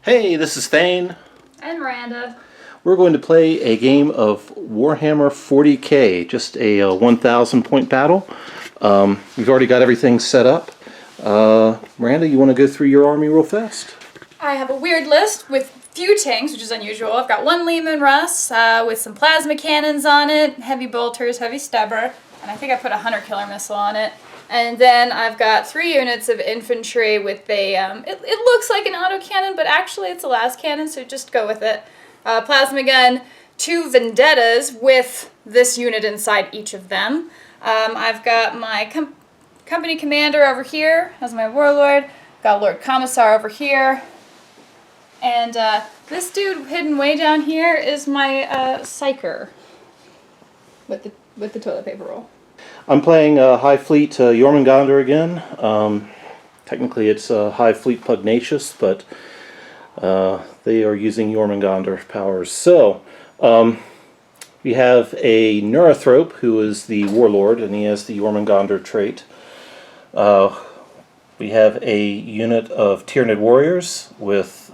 Hey, this is Thane. And Miranda. We're going to play a game of Warhammer 40k, just a 1,000 point battle. We've already got everything set up. Miranda, you want to go through your army real fast? I have a weird list with few tanks, which is unusual. I've got one Lehman Russ with some plasma cannons on it, heavy bolters, heavy stubber, and I think I put a hunter killer missile on it. And then I've got 3 units of infantry with a, it looks like an autocannon, but actually it's a las cannon, so just go with it. Plasma gun, 2 Vendettas with this unit inside each of them. I've got my company commander over here as my warlord. Got Lord Commissar over here. And this dude hidden way down here is my psyker with the toilet paper roll. I'm playing High Fleet Jormungandr again. Technically it's High Fleet Pugnacious, but they are using Jormungandr powers. So, we have a Neurothrope who is the warlord, and he has the Jormungandr trait. We have a unit of Tyranid warriors with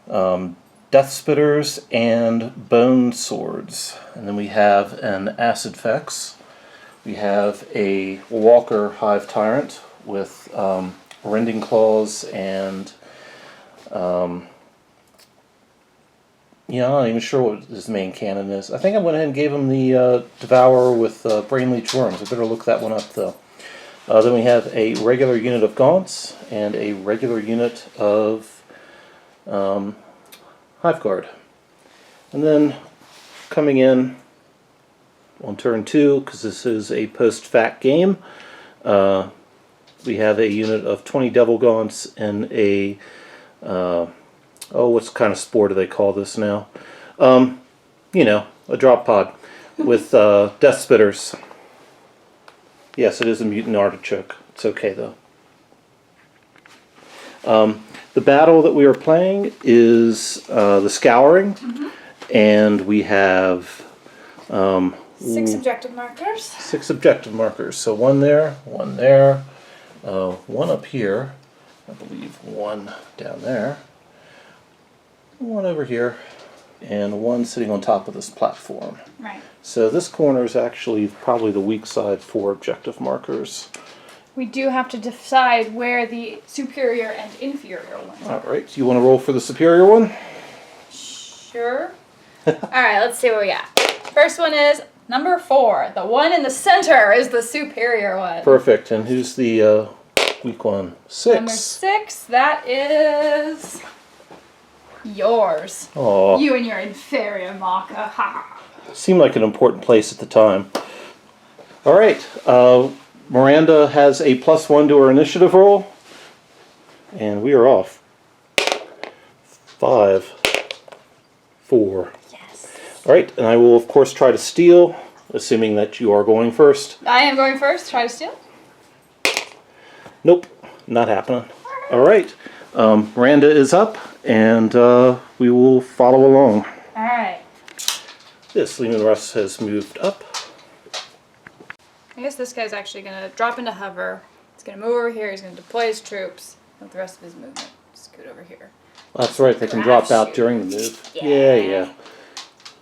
Death Spitters and Bone Swords. And then we have an Acid Fex. We have a Walker Hive Tyrant with Rending Claws and I'm not even sure what his main cannon is. I think I went ahead and gave him the Devourer with Brain Leech Worms. I better look that one up though. Then we have a regular unit of Gaunts and a regular unit of Hive Guard. And then coming in on turn 2, because this is a post-fact game, we have a unit of 20 Devil Gaunts and a what kind of spore do they call this now? A drop pod with Death Spitters. Yes, it is a mutant artichoke. It's okay though. The battle that we are playing is the Scouring, and we have 6 objective markers. 6 objective markers. So one there, one up here, I believe one down there, one over here, and one sitting on top of this platform. Right. So this corner is actually probably the weak side for objective markers. We do have to decide where the superior and inferior ones are. Alright, you want to roll for the superior one? Sure. Alright, let's see what we got. First one is number 4. The one in the center is the superior one. Perfect. And who's the weak one? 6. Number 6, that is yours. Aww. You and your inferior Maka. Ha. Seemed like an important place at the time. Alright, Miranda has a +1 to her initiative roll, and we are off. 5, 4. Yes. Alright, and I will of course try to steal, assuming that you are going first. I am going first. Try to steal. Nope, not happening. Alright, Miranda is up, and we will follow along. Alright. This Lehman Russ has moved up. I guess this guy's actually going to drop into hover. He's going to move over here. He's going to deploy his troops. With the rest of his movement, scoot over here. Well, that's right, they can drop out during the move. Yeah.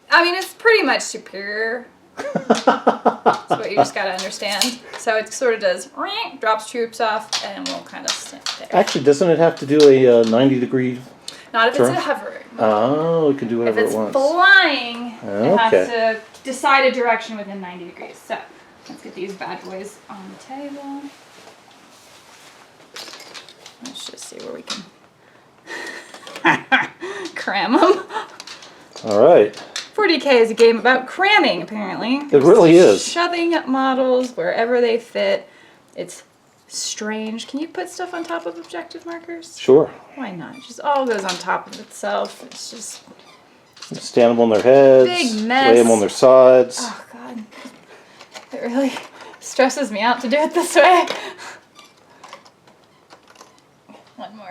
I mean, it's pretty much superior. That's what you just got to understand. So it sort of does, drops troops off, and we'll kind of stand there. Actually, doesn't it have to do a 90-degree Not if turn? it's a hovering. Oh, it can do whatever If it's it wants. flying, it has Okay. to decide a direction within 90 degrees. So let's get these bad boys on the table. Let's just see where we can cram them. Alright. 40k is a game about cramming, apparently. It really is. Shoving models wherever they fit. It's strange. Can you put stuff on top of objective markers? Sure. Why not? It just all goes on top of itself. It's just Stand them on their heads. Big mess. Lay them on their sides. oh god. It really stresses me out to do it this way. One more.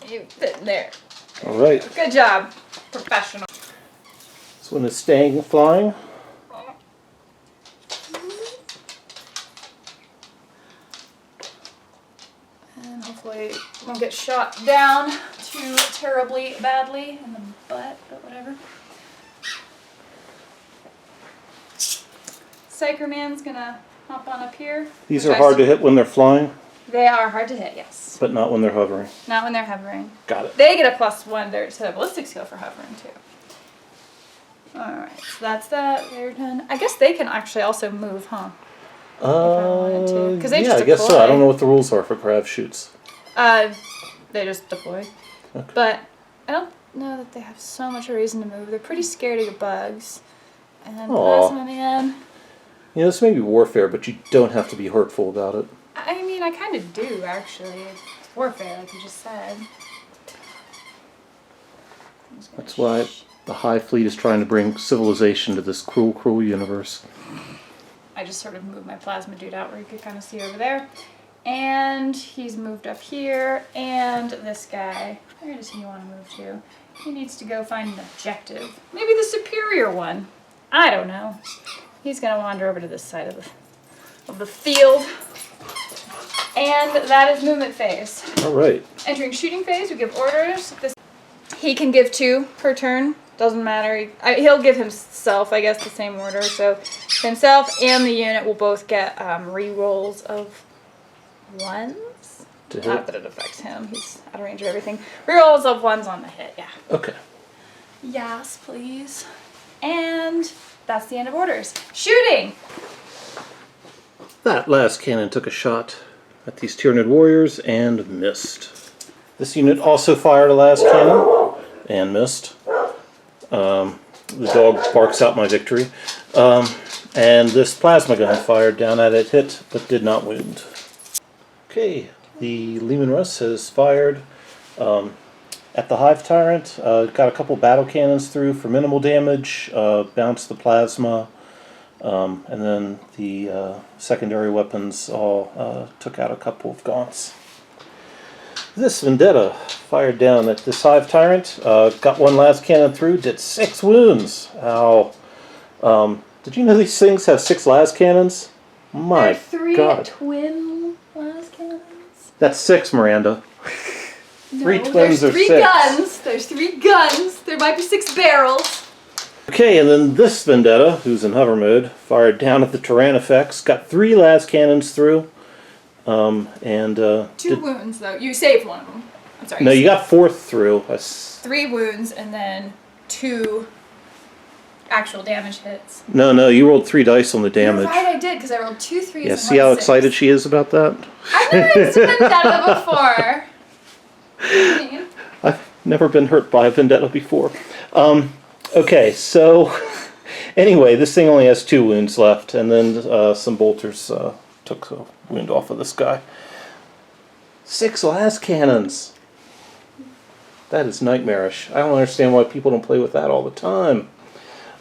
You fit in there. Alright. Good job. Professional. This one is staying flying. And hopefully won't get shot down too terribly. horribly badly in the butt, but whatever. Psyker Man's gonna hop on up here. These are hard to hit when they're flying, They are hard to hit, yes. but not when they're hovering. Not when they're hovering. Got it. They get a +1 to ballistic skill for hovering too. Alright, so that's that. They're done. I guess they can actually also move, huh? If I wanted to. 'Cause they yeah, just I guess so. I deploy. don't know what the rules are for grav shoots. They just deploy. Okay. But I don't know that they have so much reason to move. They're pretty scared of your bugs. And then Plasma Man. You know, this may be warfare, but you don't have to be hurtful about it. I mean, I kind of do, actually. It's warfare, like you just said. That's why the Hive Fleet is trying to bring civilization to this cruel, cruel universe. I just sort of moved my plasma dude out where you could kind of see over there. And he's moved up here. And this guy, where does he want to move to? He needs to go find an objective. Maybe the superior one. I don't know. He's going to wander over to this side of the field. And that is movement phase. All right. Entering shooting phase, we give orders. He can give 2 per turn. Doesn't matter. He'll give himself, I guess, the same order. So himself and the unit will both get re-rolls of 1s. To hit. Not that it affects him. He's out of range of everything. Re-rolls of 1s on the hit, yeah. Okay. Yes, please. And that's the end of orders. Shooting! That last cannon took a shot at these Tyranid warriors and missed. This unit also fired a last cannon and missed. The dog barks out my victory. And this plasma gun fired down at it, hit, but did not wound. Okay, the Lehman Russ has fired at the Hive Tyrant. Got a couple battle cannons through for minimal damage, bounced the plasma, and then the secondary weapons all took out a couple of gaunts. This Vendetta fired down at this Hive Tyrant, got one last cannon through, did 6 wounds. Ow. Did you know these things have 6 last cannons? My There are 3 God. twin las cannons. That's 6, Miranda. No, 3 twins there's or 3 6. guns. There's 3 guns. There might be 6 barrels. Okay, and then this Vendetta, who's in hover mode, fired down at the Tyrannifex, got 3 last cannons through, and 2 wounds though. You saved one of them. I'm sorry. no, you got 4th through. 3 wounds and then 2 actual damage hits. No, you rolled 3 dice on the damage. You're right, I did because I rolled 2 3s. Yeah, and see 1 how 6. excited she is about that? I've never used a Vendetta before. What do you mean? I've never been hurt by a Vendetta before. Okay, so anyway, this thing only has 2 wounds left, and then some bolters took a wound off of this guy. 6 last cannons. That is nightmarish. I don't understand why people don't play with that all the time.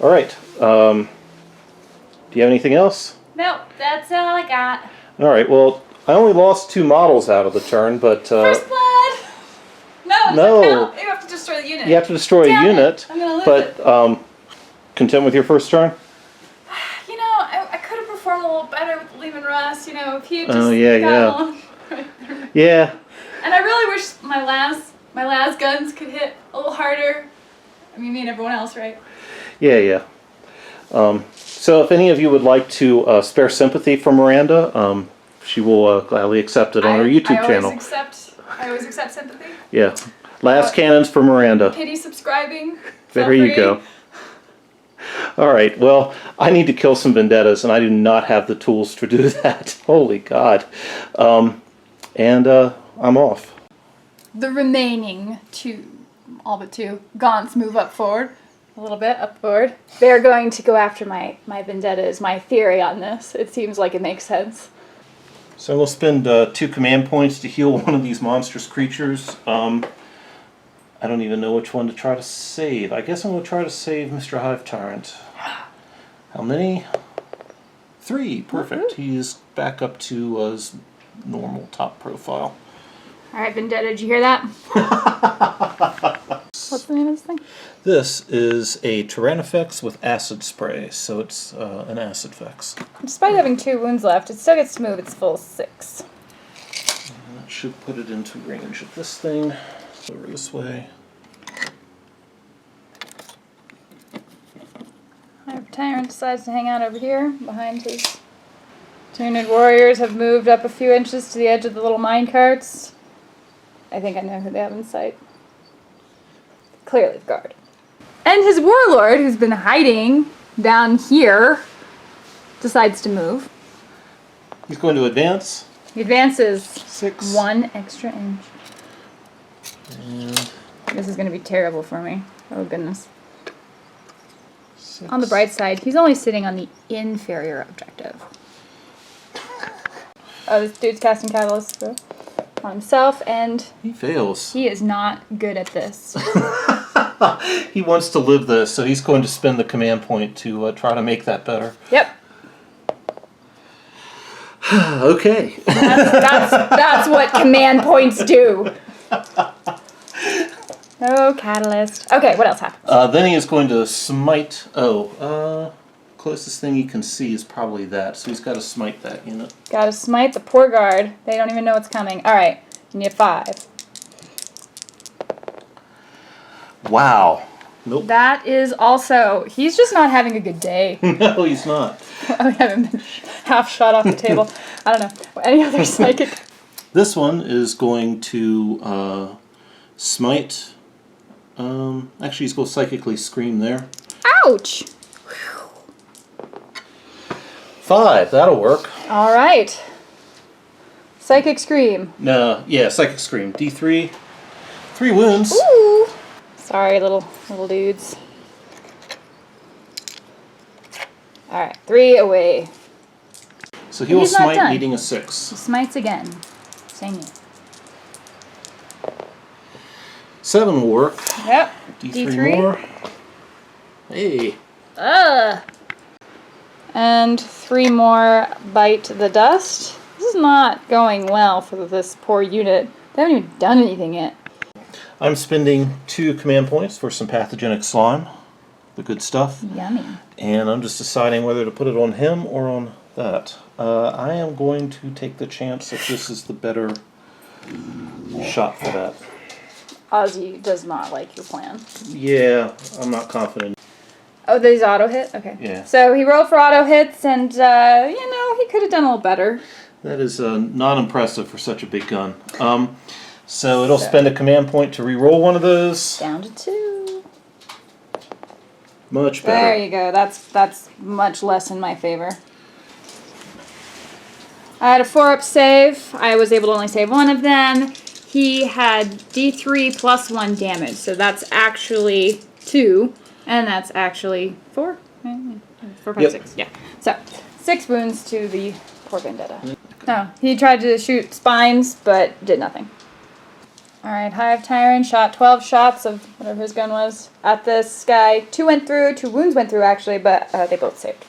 All right. Do you have anything else? Nope, that's all I got. All right. Well, I only lost 2 models out of the turn, but First blood. No, does No. that count? You have to destroy the unit. you have to destroy Damn a it. unit. I'm gonna lose But it. content with your first turn? You know, I could have performed a little better with Lehman Russ. You know, if he had just Oh, yeah, got yeah. along. Yeah. And I really wish my last guns could hit a little harder. I mean, me and everyone else, right? Yeah. So if any of you would like to spare sympathy for Miranda, she will gladly accept it on her YouTube channel. I always accept sympathy. Yeah. Last cannons for Miranda. Pity subscribing. There you go. All right. Well, I need to kill some Vendettas, and I do not have the tools to do that. Holy God. And I'm off. The remaining 2, all but 2, Gaunts move up forward. A little bit up forward. They're going to go after my Vendettas. My theory on this. It seems like it makes sense. So we'll spend 2 command points to heal one of these monstrous creatures. I don't even know which one to try to save. I guess I'm going to try to save Mr. Hive Tyrant. How many? 3. Perfect. He is back up to his normal top profile. Alright, Vendetta, did you hear that? What's the name of this thing? This is a Tyrannifex with acid spray, so it's an acid fex. Despite having 2 wounds left, it still gets to move its full 6. And that should put it into range of this thing. Over this way. Tyrant decides to hang out over here behind his Tyranid warriors have moved up a few inches to the edge of the little mine carts. I think I know who they have in sight. Clearly the guard. And his warlord, who's been hiding down here, decides to move. He's going to advance. He advances 6. 1 extra inch. And This is going to be terrible for me. Oh goodness. 6. On the bright side, he's only sitting on the inferior objective. Oh, this dude's casting Catalyst on himself, and He fails. he is not good at this. He wants to live this, so he's going to spend the command point to try to make that better. Yep. Okay. That's what command points do. Oh, Catalyst. Okay, what else happened? Then he is going to smite. Closest thing he can see is probably that, so he's got to smite that unit. Gotta smite the poor guard. They don't even know what's coming. Alright, you need 5. Wow. Nope. That is also... He's just not having a good day. No, he's not. I haven't been half shot off the table. I don't know. Any other psychic? This one is going to smite. Actually, he's going to psychically scream there. Ouch! 5. That'll work. Alright. Psychic Scream. No, yeah, psychic scream. D3. 3 wounds. Ooh! Sorry, little dudes. Alright, 3 away. So he will He's not smite, done. needing a 6. He smites again. Same here. 7 will work. Yep. D3 more. Hey. And 3 more bite the dust. This is not going well for this poor unit. They haven't even done anything yet. I'm spending 2 command points for some pathogenic slime. The good stuff. Yummy. And I'm just deciding whether to put it on him or on that. I am going to take the chance that this is the better shot for that. Ozzy does not like your plan. Yeah, I'm not confident. Oh, these auto hit? Okay. Yeah. So he rolled for auto hits, and, he could have done a little better. That is not impressive for such a big gun. So it'll spend a command point to re-roll one of those. Down to 2. Much better. There you go. That's much less in my favor. I had a 4-up save. I was able to only save 1 of them. He had D3 plus 1 damage, so that's actually 2, and that's actually 4. 4, 5, Yep. 6. Yeah. So 6 wounds to the poor Vendetta. No, he tried to shoot spines, but did nothing. Alright, Hive Tyrant shot 12 shots of whatever his gun was at this guy. 2 went through, 2 wounds went through actually, but they both saved.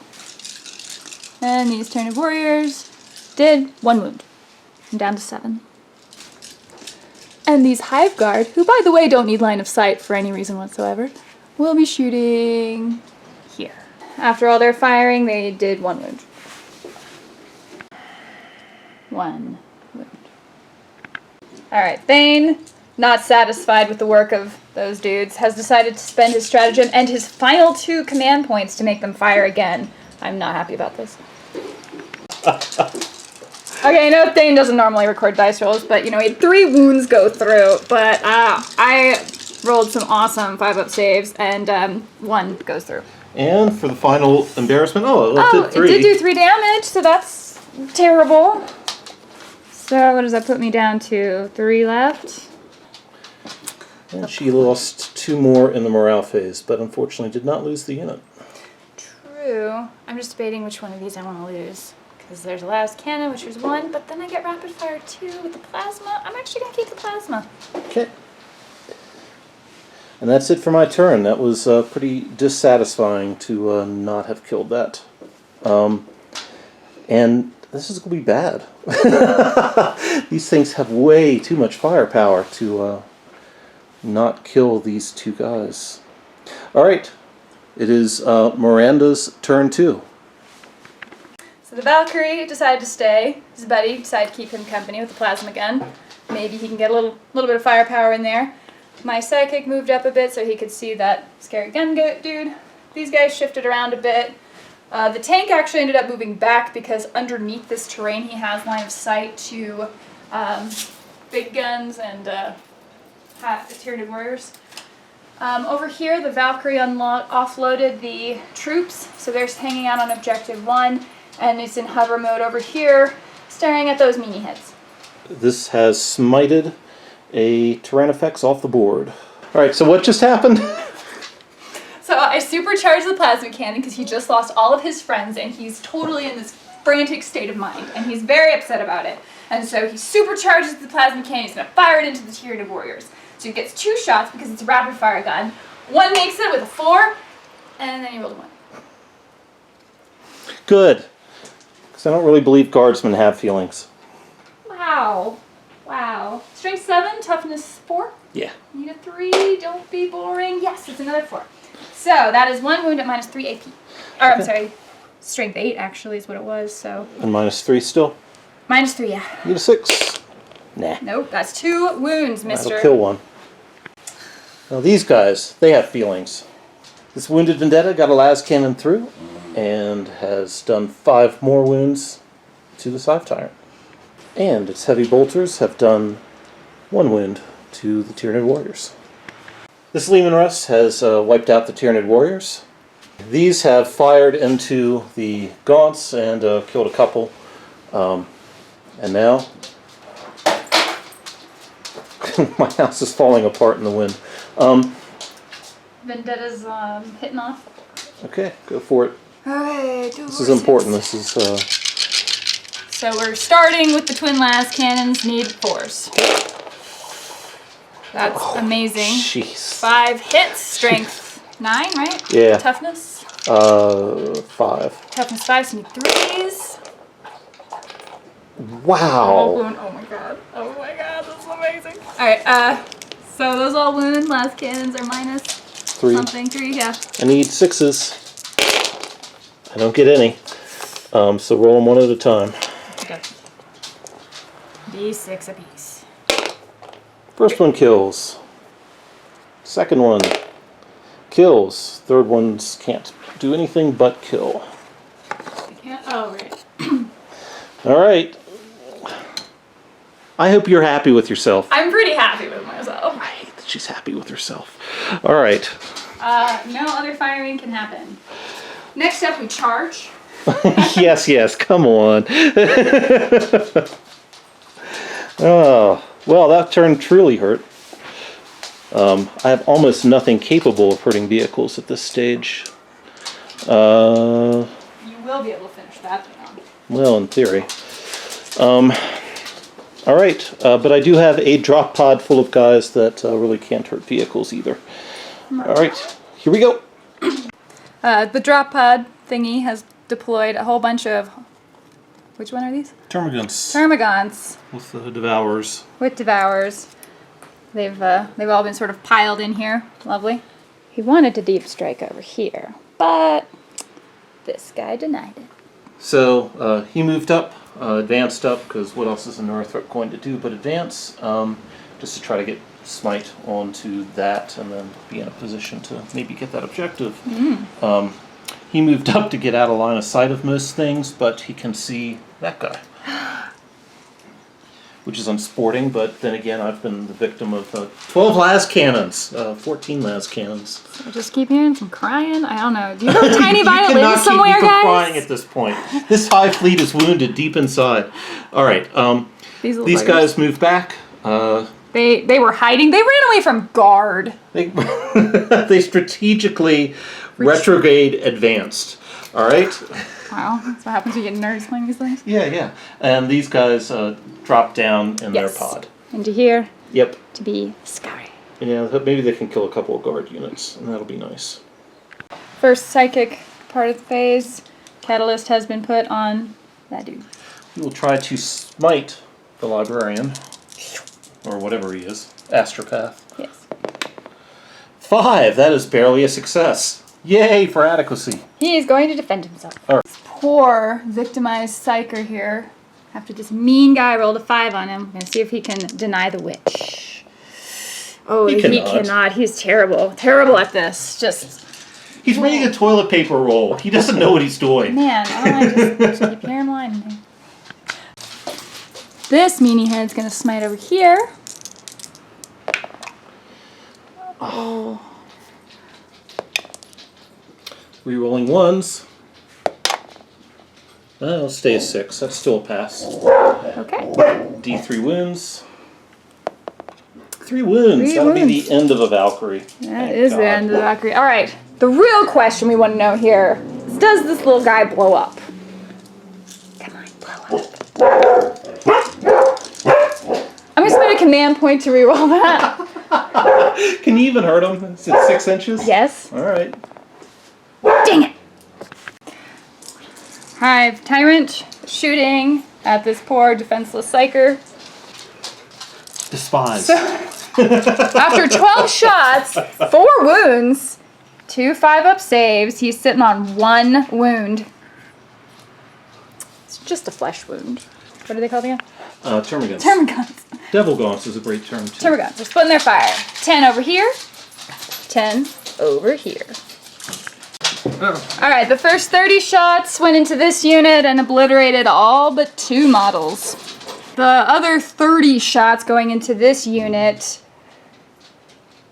And these Tyranid warriors did 1 wound. I'm down to 7. And these Hive Guard, who by the way don't need line of sight for any reason whatsoever, will be shooting here. After all their firing, they did 1 wound. 1 wound. Alright, Thane, not satisfied with the work of those dudes, has decided to spend his stratagem and his final 2 command points to make them fire again. I'm not happy about this. Okay, I know Thane doesn't normally record dice rolls, but he had 3 wounds go through, but I rolled some awesome 5-up saves, and 1 goes through. And for the final embarrassment, it did 3. It did do 3 damage, so that's terrible. So what does that put me down to? 3 left? And she lost 2 more in the morale phase, but unfortunately did not lose the unit. True. I'm just debating which one of these I want to lose. Because there's a last cannon, which was 1, but then I get rapid fire 2 with the plasma. I'm actually going to keep the plasma. Okay. And that's it for my turn. That was pretty dissatisfying to not have killed that. And this is going to be bad. These things have way too much firepower to not kill these 2 guys. Alright. It is Miranda's turn 2. So the Valkyrie decided to stay. His buddy decided to keep him company with the plasma gun. Maybe he can get a little bit of firepower in there. My psychic moved up a bit so he could see that scary gun dude. these guys shifted around a bit. The tank actually ended up moving back because underneath this terrain he has line of sight to big guns and Tyranid warriors. Over here, the Valkyrie offloaded the troops, so they're hanging out on objective 1, and it's in hover mode over here, staring at those meanie heads. This has smited a Tyrannifex off the board. Alright, so what just happened? So I supercharged the plasma cannon because he just lost all of his friends, and he's totally in this frantic state of mind, and he's very upset about it. And so he supercharges the plasma cannon, he's going to fire it into the Tyranid warriors. So he gets 2 shots because it's a rapid fire gun. One makes it with a 4, and then he rolled a 1. Good. Because I don't really believe guardsmen have feelings. Wow. Wow. Strength 7, toughness 4. Yeah. Need a 3, don't be boring. Yes, it's another 4. So that is 1 wound at minus 3 AP. Or, I'm sorry, strength 8 actually is what it was, so. And minus 3 still? Minus 3, yeah. Need a 6. Nah. Nope, that's 2 wounds, mister. That'll kill one. Now these guys, they have feelings. This wounded Vendetta got a las cannon through and has done 5 more wounds to the Scythe Tyrant. And its heavy bolters have done 1 wound to the Tyranid warriors. This Leman Russ has wiped out the Tyranid warriors. These have fired into the gaunts and killed a couple. And now my house is falling apart in the wind. Vendetta's hitting off. Okay, go for it. Okay, This is important. This is So we're starting with the twin las cannons, need 4s. That's amazing. Jeez. 5 hits, strength 9, right? Yeah. Toughness? 5. Toughness 5, so need 3s. Wow. Oh my god. Oh my god, that's amazing. Alright, so those all wound, last cannons are minus 3. something, 3, yeah. I need 6s. I don't get any. So roll them one at a time. Okay. D6 apiece. First one kills. Second one kills. Third ones can't do anything but kill. Oh, right. Alright. I hope you're happy with yourself. I'm pretty happy with myself. I hate that she's happy with herself. Alright. No other firing can happen. Next up, we charge. Yes, come on. Oh, well, that turn truly hurt. I have almost nothing capable of hurting vehicles at this stage. You will be able to finish that thing. Well, in theory. Alright, but I do have a drop pod full of guys that really can't hurt vehicles either. Alright, here we go. The drop pod thingy has deployed a whole bunch of... Which one are these? Termagants. Termagants. With the Devourers. With Devourers. They've all been sort of piled in here. Lovely. He wanted to deep strike over here, but this guy denied it. So he moved up, advanced up, because what else is a Northrop going to do but advance, just to try to get smite onto that and then be in a position to maybe get that objective. He moved up to get out of line of sight of most things, but he can see that guy. Which is unsporting, but then again, I've been the victim of 12 las cannons, 14 las cannons. I just keep hearing some crying. I don't know. Do you have a tiny violin somewhere, keep me from guys? crying at this point. This high fleet is wounded deep inside. All right, these guys moved back. They were hiding. They ran away from guard. They strategically retrograde advanced. All right. Wow, that's what happens when you get nerds playing these things. Yeah. And these guys drop down in their pod. Into here. Yep. To be Scouring. Yeah, maybe they can kill a couple of guard units, and that'll be nice. First psychic part of the phase. Catalyst has been put on that dude. We will try to smite the librarian, or whatever he is, astropath. Yes. 5. That is barely a success. Yay for adequacy. He is going to defend himself. All right. Poor victimized psyker here. After this mean guy rolled a 5 on him, I'm going to see if he can deny the witch. Oh, he cannot. He's terrible. Terrible at this. Just He's reading a toilet paper roll. He doesn't know what he's doing. Man, I just keep your in line. This meanie head's gonna smite over here. Oh. Rerolling ones. It'll stay a 6. That's still a pass. Okay. D3 wounds. 3 wounds. That'll be the end of a Valkyrie. That is the end of the Valkyrie. All right. The real question we want to know here is, does this little guy blow up? Come on, blow up. I'm going to spend a command point to reroll that. Can you even hurt him? Is it 6 inches? Yes. All right. Dang it. Hive Tyrant shooting at this poor defenseless psyker. Despise. So, after 12 shots, 4 wounds, 2 5-up saves, he's sitting on 1 wound. It's just a flesh wound. What do they call it again? Termagants. Termagants. Devil Gaunts is a great term, too. Termagants. They're splitting their fire. 10 over here, 10 over here. Alright, the first 30 shots went into this unit and obliterated all but 2 models. The other 30 shots going into this unit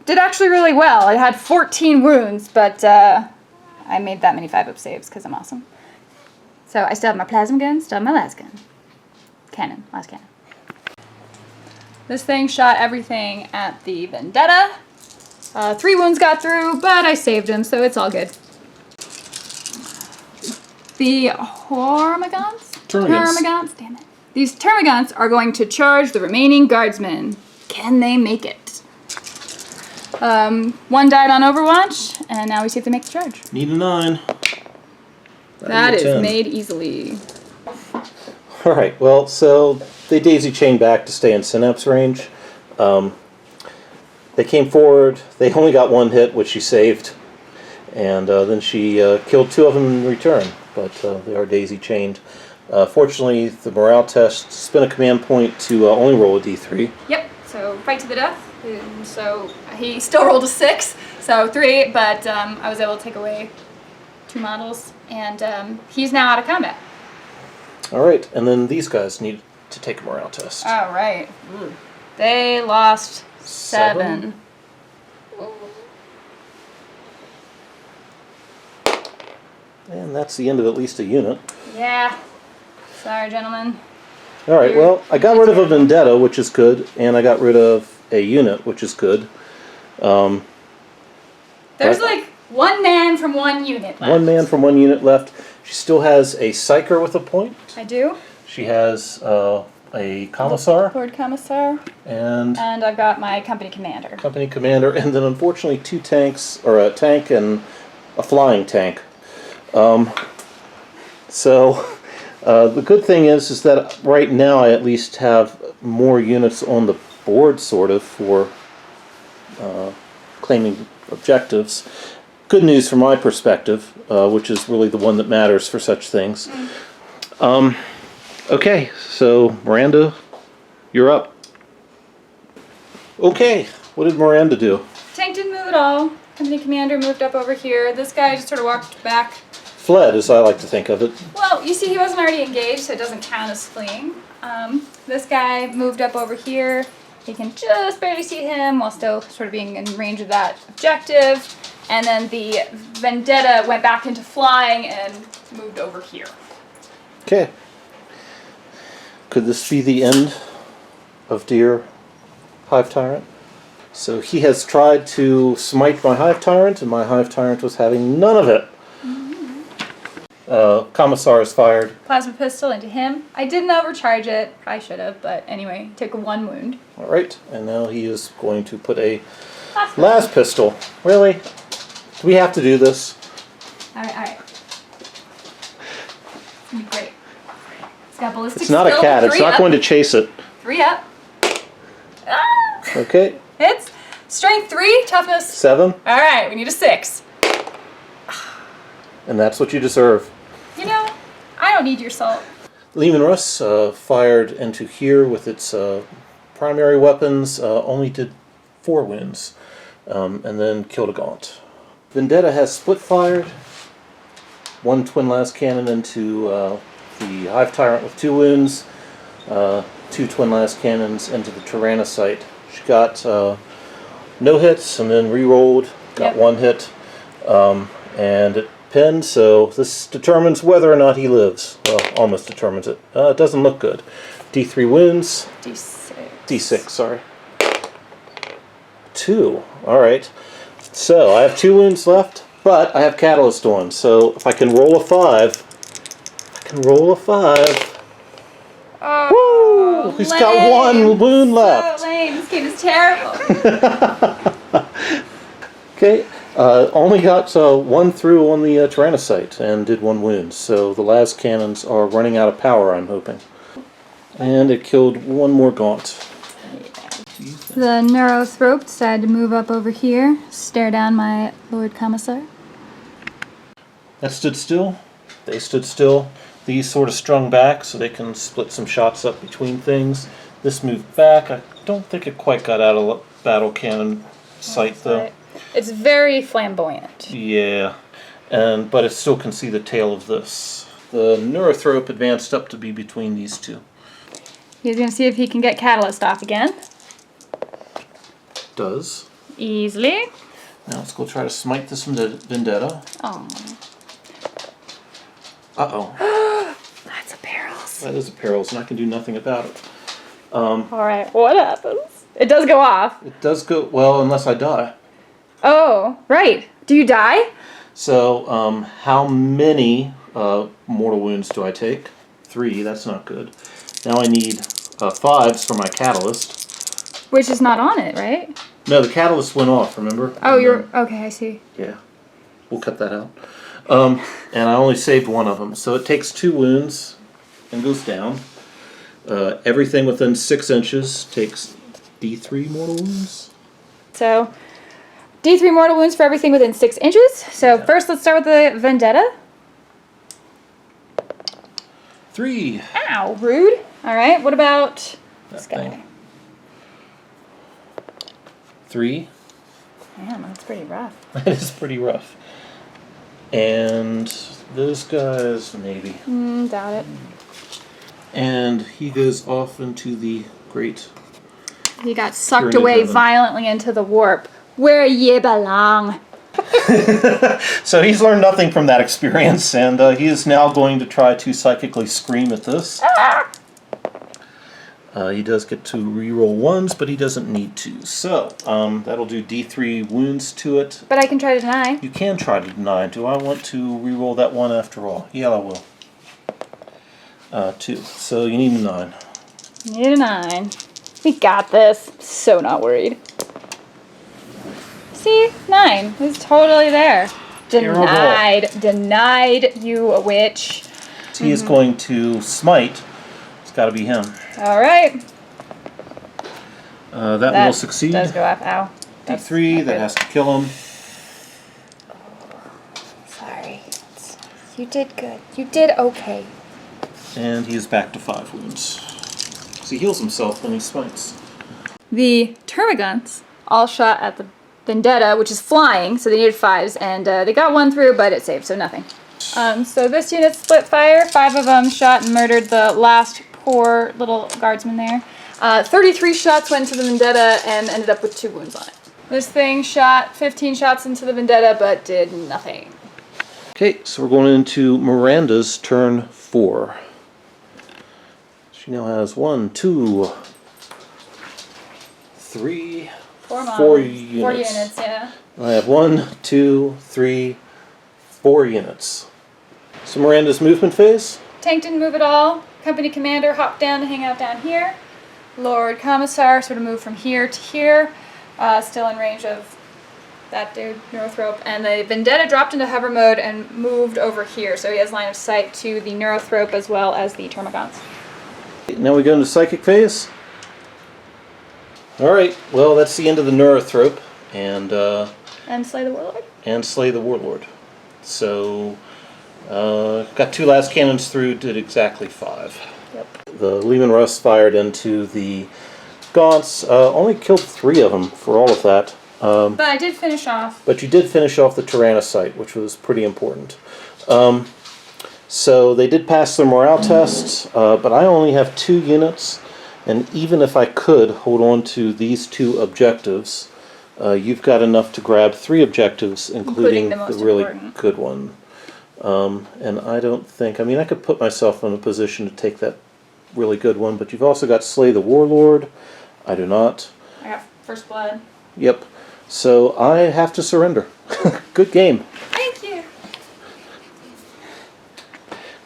did actually really well. It had 14 wounds, but I made that many 5-up saves because I'm awesome. So I still have my plasma gun, still have my last gun. Cannon, last cannon. This thing shot everything at the Vendetta. 3 wounds got through, but I saved him, so it's all good. The Termagants, damn it. These Termagants are going to charge the remaining guardsmen. Can they make it? 1 died on Overwatch, and now we see if they make the charge. Need a 9. That is made easily. Alright, well, so they daisy chained back to stay in Synapse range. They came forward, they only got 1 hit, which she saved, and then she killed 2 of them in return, but they are daisy chained. Fortunately, the morale test spent a command point to only roll a d3. Yep, so fight to the death. And so he still rolled a 6, so 3, but I was able to take away 2 models, and he's now out of combat. Alright, and then these guys need to take a morale test. Alright. They lost 7. And that's the end of at least a unit. Yeah. Sorry, gentlemen. Alright, well, I got rid of a Vendetta, which is good, and I got rid of a unit, which is good. There's like 1 man from 1 unit left. 1 man from 1 unit left. She still has a Psyker with a point. I do. She has a Commissar. Lord Commissar. And I've got my company commander. Company commander, and then unfortunately 2 tanks, or a tank and a flying tank. The good thing is that right now I at least have more units on the board, sort of, for claiming objectives. Good news from my perspective, which is really the one that matters for such things. Okay, so Miranda, you're up. Okay, what did Miranda do? Tank didn't move at all. Company commander moved up over here. This guy just sort of walked back. Fled, as I like to think of it. Well, you see, he wasn't already engaged, so it doesn't count as fleeing. This guy moved up over here. You can just barely see him while still sort of being in range of that objective. And then the Vendetta went back into flying and moved over here. Okay. Could this be the end of dear Hive Tyrant? So he has tried to smite my Hive Tyrant, and my Hive Tyrant was having none of it. Commissar is fired. Plasma pistol into him. I didn't overcharge it. I should have, but anyway, took 1 wound. Alright, and now he is going to put a last pistol. Really? Do we have to do this? Alright. It's gonna be great. It's got ballistic It's not a cat. It's not going to chase it. 3 up. Ah! Okay. It's strength 3, toughness 7. Alright, we need a 6. And that's what you deserve. You know, I don't need your salt. Lehman Russ fired into here with its primary weapons, only did 4 wounds, and then killed a Gaunt. Vendetta has split fired. One twin las cannon into the Hive Tyrant with 2 wounds. 2 twin las cannons into the Tyrannocyte. She got no hits and then re-rolled. Got 1 hit. And it pinned, so this determines whether or not he lives. Well, almost determines it. It doesn't look good. D3 wounds. D6, sorry. 2. Alright. So, I have 2 wounds left, but I have Catalyst on. So, if I can roll a 5, Oh, woo! He's got 1 wound left. So lame. This game is terrible. Okay. Only got 1 through on the Tyrannocyte and did 1 wound. So, the las cannons are running out of power, I'm hoping. And it killed 1 more gaunt. The Neurothrope decided to move up over here, stare down my Lord Commissar. That stood still. They stood still. These sort of strung back so they can split some shots up between things. This moved back. I don't think it quite got out of battle cannon sight though. It's very flamboyant. Yeah, but it still can see the tail of this. The Neurothrope advanced up to be between these 2. He's going to see if he can get Catalyst off again. Does. Easily. Now let's go try to smite this Vendetta. Oh. Uh-oh. That's a perils. That is a perils, and I can do nothing about it. Alright, what happens? It does go off. It does go, well, unless I die. Oh, right. Do you die? So, how many mortal wounds do I take? 3, that's not good. Now I need 5s for my Catalyst. Which is not on it, right? No, the Catalyst went off, remember? Oh, you're... Okay, I see. Yeah. We'll cut that out. And I only saved 1 of them. So it takes 2 wounds and goes down. Everything within 6 inches takes D3 mortal wounds. So, D3 mortal wounds for everything within 6 inches. So first let's start with the Vendetta. 3. Ow, rude. Alright, what about this guy? Thing. 3. Man, that's pretty rough. That is pretty rough. And those guys, maybe. Doubt it. And he goes off into the great... He got sucked away violently into the warp, where ye belong. So he's learned nothing from that experience, and he is now going to try to psychically scream at this. He does get to reroll 1s, but he doesn't need to. So, that'll do D3 wounds to it. But I can try to deny. You can try to deny. Do I want to reroll that 1 after all? Yeah, I will. 2. So you need a 9. You need a 9. We got this. So not worried. See? 9. It's totally there. Denied. Denied, you a witch. He is going to smite. It's got to be him. Alright. That will succeed. Does go up. Ow. D3, that has to kill him. Sorry. You did good. You did okay. And he is back to 5 wounds. So he heals himself when he smites. The Termagants all shot at the Vendetta, which is flying, so they needed 5s, and they got 1 through, but it saved, so nothing. So this unit split fire. 5 of them shot and murdered the last poor little guardsman there. 33 shots went to the Vendetta and ended up with 2 wounds on it. This thing shot 15 shots into the Vendetta, but did nothing. Okay, so we're going into Miranda's turn 4. She now has 1, 2, 3, 4 units. 4 units, yeah. I have 1, 2, 3, 4 units. So Miranda's movement phase? Tank didn't move at all. Company commander hopped down to hang out down here. Lord Commissar sort of moved from here to here. Still in range of that dude, Neurothrope. And the Vendetta dropped into hover mode and moved over here. So he has line of sight to the Neurothrope as well as the Termagants. Now we go into Psychic phase. Alright, well that's the end of the Neurothrope. And Slay the Warlord? And Slay the Warlord. So, got 2 last cannons through, did exactly 5. Yep. The Lehman Russ fired into the Gaunts, only killed 3 of them for all of that. But I did finish off. But you did finish off the Tyrannocyte, which was pretty important. So they did pass their morale tests, but I only have 2 units, and even if I could hold on to these 2 objectives, you've got enough to grab 3 objectives, including the the most really important. good one. And I don't think, I mean, I could put myself in a position to take that really good one, but you've also got Slay the Warlord. I do not. I got First Blood. Yep. So I have to surrender. Good game. Thank you.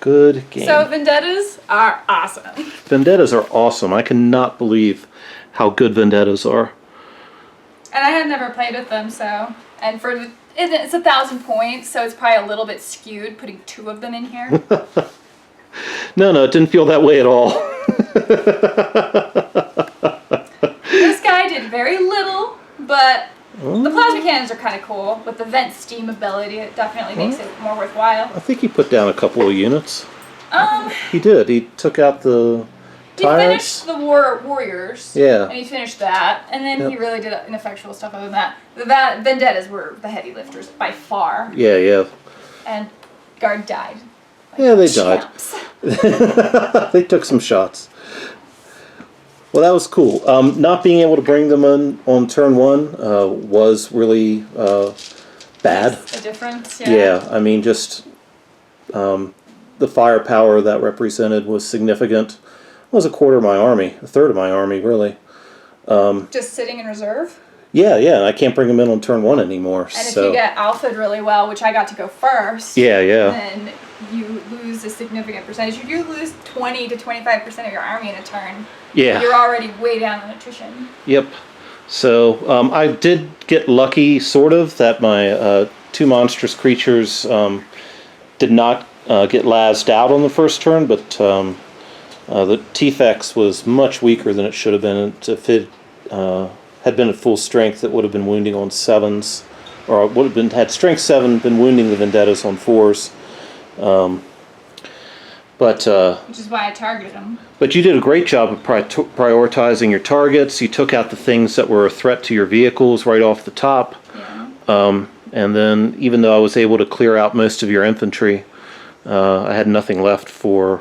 Good game. So Vendettas are awesome. Vendettas are awesome. I cannot believe how good Vendettas are. And I had never played with them, so and for it's 1,000 points, so it's probably a little bit skewed putting 2 of them in here. No, it didn't feel that way at all. This guy did very little, but the plasma cannons are kind of cool. With the vent steam ability, it definitely makes it more worthwhile. I think he put down a couple of units. Um, He did. He took out the he Tyranids. finished the warriors. Yeah. And he finished that, and then Yep. he really did ineffectual stuff other than that. The Vendettas were the heavy lifters by far, Yeah. and Guard died. Yeah, they died. Champs. They took some shots. Well, that was cool. Not being able to bring them in on turn 1 was really bad. A difference, Yeah, I mean, just the firepower that represented was significant. It was a quarter of my army, a third of my army, really. Just sitting in reserve. Yeah, and I can't bring them in on turn 1 anymore. And so. if you get alphaed really well, which I got to go first, Yeah. then you lose a significant percentage. If you lose 20 to 25% of your army in a turn, Yeah. you're already way down on attrition. Yep. So I did get lucky, sort of, that my 2 monstrous creatures did not get lased out on the first turn, but the T-Fex was much weaker than it should have been. If it had been at full strength, it would have been wounding on 7s, or it would have been had strength 7, been wounding the Vendettas on 4s. Which is why I targeted them. But you did a great job of prioritizing your targets. You took out the things that were a threat to your vehicles right off the top. Yeah. And then, even though I was able to clear out most of your infantry, I had nothing left for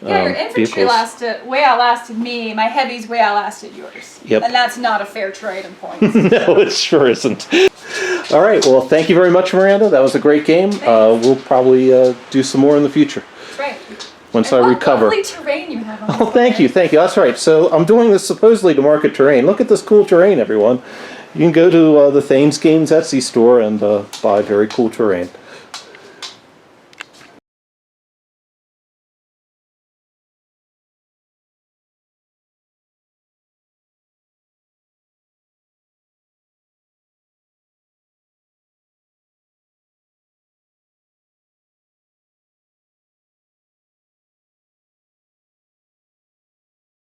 Yeah, your infantry vehicles. way outlasted me. My heavies way outlasted yours. Yep. And that's not a fair trade in points. No, it sure isn't. All right, well, thank you very much, Miranda. That was a great game. We'll probably do some more in the future That's right. once And I what recover. lovely terrain you have on Oh, thank you. That's right. So I'm doing this supposedly to market terrain. Look at this cool terrain, everyone. You can go to the Thanes Games Etsy store and buy very cool terrain.